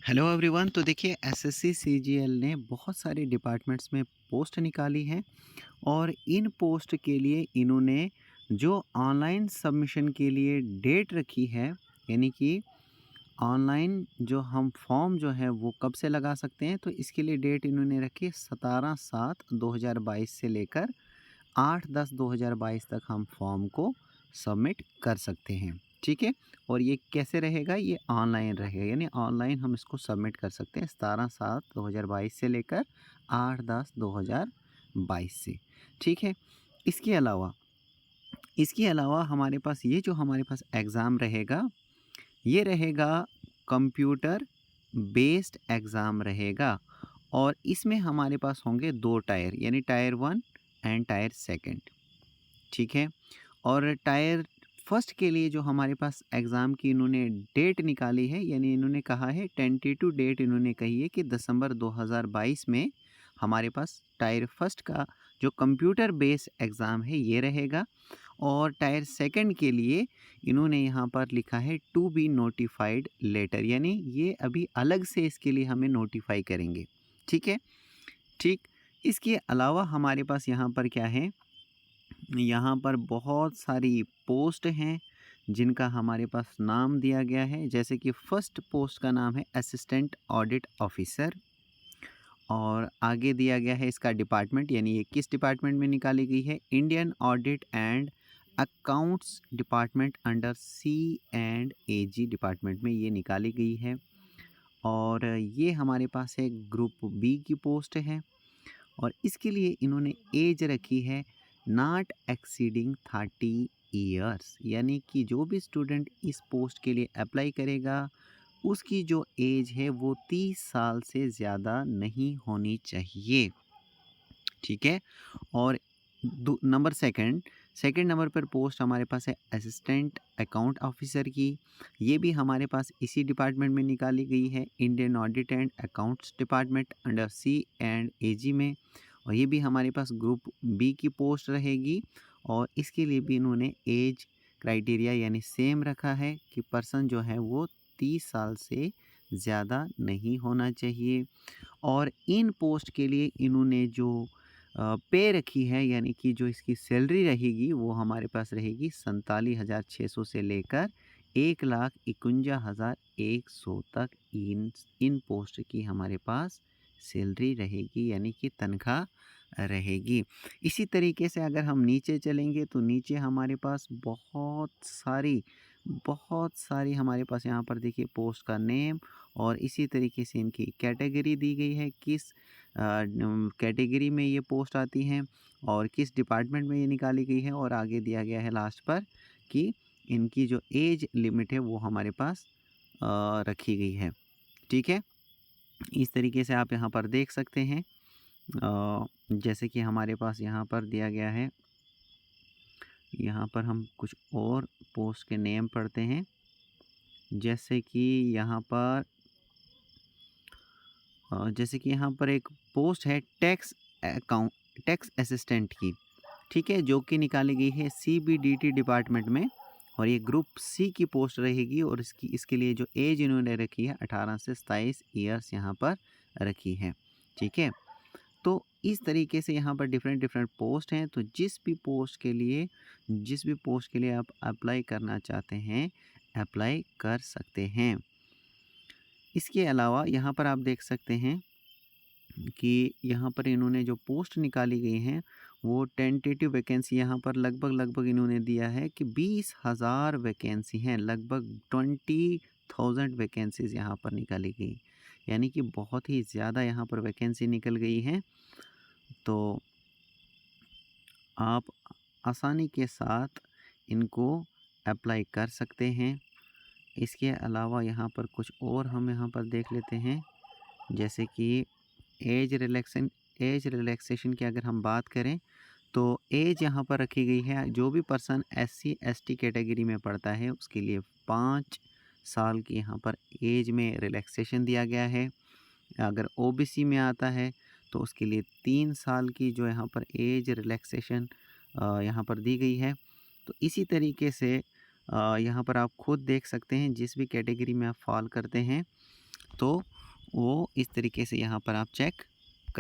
Hello everyone. तो देखिए SSC CGL ने बहुत सारे डिपार्टमेंट्स में पोस्ट निकाली है और इन पोस्ट के लिए इन्होंने जो ऑनलाइन सबमिशन के लिए डेट रखी है, यानी कि ऑनलाइन जो हम फॉर्म जो है वो कब से लगा सकते हैं, तो इसके लिए डेट इन्होंने रखी 17/7/2022 से लेकर 8/10/2022 तक हम फॉर्म को सबमिट कर सकते हैं। ठीक है। और ये कैसे रहेगा, ये ऑनलाइन रहेगा, यानी ऑनलाइन हम इसको सबमिट कर सकते हैं 17/7/2022 से लेकर 8/10/2022 से। ठीक है। इसके अलावा इसके अलावा हमारे पास ये जो हमारे पास एग्ज़ाम रहेगा, ये रहेगा कंप्यूटर बेस्ड एग्ज़ाम रहेगा। और इसमें हमारे पास होंगे दो टायर, यानी टायर 1 एंड टायर 2। ठीक है। और टायर फर्स्ट के लिए जो हमारे पास एग्ज़ाम की इन्होंने डेट निकाली है, यानी इन्होंने कहा है टेंटेटिव डेट इन्होंने कही है कि दिसंबर 2022 में हमारे पास टायर फर्स्ट का जो कंप्यूटर बेस्ड एग्ज़ाम है ये रहेगा। और टायर सेकंड के लिए इन्होंने यहाँ पर लिखा है टू बी नोटिफाइड लेटर, यानी ये अभी अलग से इसके लिए हमें नोटिफाई करेंगे। ठीक है। ठीक। इसके अलावा हमारे पास यहाँ पर क्या है, यहाँ पर बहुत सारी पोस्ट हैं जिनका हमारे पास नाम दिया गया है। जैसे कि फर्स्ट पोस्ट का नाम है असिस्टेंट ऑडिट ऑफिसर, और आगे दिया गया है इसका डिपार्टमेंट, यानी ये किस डिपार्टमेंट में निकाली गई है, Indian audit and accounts department under C&AG department में ये निकाली गई है। और ये हमारे पास है ग्रुप बी की पोस्ट है, और इसके लिए इन्होंने एज रखी है नॉट एक्सीडिंग 30 ईयर्स, यानी कि जो भी स्टूडेंट इस पोस्ट के लिए अप्लाई करेगा उसकी जो एज है वो 30 साल से ज़्यादा नहीं होनी चाहिए। ठीक है। और नंबर सेकंड सेकंड नंबर पर पोस्ट हमारे पास है असिस्टेंट अकाउंट ऑफिसर की। ये भी हमारे पास इसी डिपार्टमेंट में निकाली गई है, Indian audit and accounts department under C&AG में। और ये भी हमारे पास ग्रुप बी की पोस्ट रहेगी, और इसके लिए भी इन्होंने एज क्राइटेरिया यानी सेम रखा है कि पर्सन जो है वो 30 साल से ज़्यादा नहीं होना चाहिए। और इन पोस्ट के लिए इन्होंने जो पे रखी है, यानी कि जो इसकी सैलरी रहेगी वो हमारे पास रहेगी 47,600 से लेकर 1,51,100 तक इन पोस्ट की हमारे पास सैलरी रहेगी, यानी कि तनख्वाह रहेगी। इसी तरीके से अगर हम नीचे चलेंगे तो नीचे हमारे पास बहुत सारी हमारे पास यहाँ पर देखिए पोस्ट का नेम, और इसी तरीके से इनकी कैटेगरी दी गई है, किस कैटेगरी में ये पोस्ट आती हैं और किस डिपार्टमेंट में ये निकाली गई है। और आगे दिया गया है लास्ट पर कि इनकी जो एज लिमिट है वो हमारे पास रखी गई है। ठीक है। इस तरीके से आप यहाँ पर देख सकते हैं। जैसे कि हमारे पास यहाँ पर दिया गया है, यहाँ पर हम कुछ और पोस्ट के नेम पढ़ते हैं। जैसे कि यहाँ पर एक पोस्ट है टैक्स असिस्टेंट की। ठीक है, जो कि निकाली गई है CBDT डिपार्टमेंट में, और ये ग्रुप सी की पोस्ट रहेगी। और इसके लिए जो एज इन्होंने रखी है 18 से 27 ईयर्स यहाँ पर रखी है। ठीक है। तो इस तरीके से यहाँ पर डिफरेंट डिफरेंट पोस्ट हैं। तो जिस भी पोस्ट के लिए आप अप्लाई करना चाहते हैं अप्लाई कर सकते हैं। इसके अलावा यहाँ पर आप देख सकते हैं कि यहाँ पर इन्होंने जो पोस्ट निकाली गई हैं वो टेंटेटिव वैकेंसी यहाँ पर लगभग इन्होंने दिया है कि 20,000 वैकेंसी हैं, लगभग 20,000 वैकेंसीज़ यहाँ पर निकाली गई, यानी कि बहुत ही ज़्यादा यहाँ पर वैकेंसी निकल गई है। तो आप आसानी के साथ इनको अप्लाई कर सकते हैं। इसके अलावा यहाँ पर कुछ और हम यहाँ पर देख लेते हैं। जैसे कि एज रिलैक्सेशन की अगर हम बात करें तो एज यहाँ पर रखी गई है, जो भी पर्सन SC ST कैटेगरी में पड़ता है उसके लिए 5 साल की यहाँ पर एज में रिलैक्सेशन दिया गया है। अगर OBC में आता है तो उसके लिए 3 साल की जो यहाँ पर एज रिलैक्सेशन यहाँ पर दी गई है। तो इसी तरीके से यहाँ पर आप खुद देख सकते हैं जिस भी कैटेगरी में आप फॉल करते हैं तो वो इस तरीके से यहाँ पर आप चेक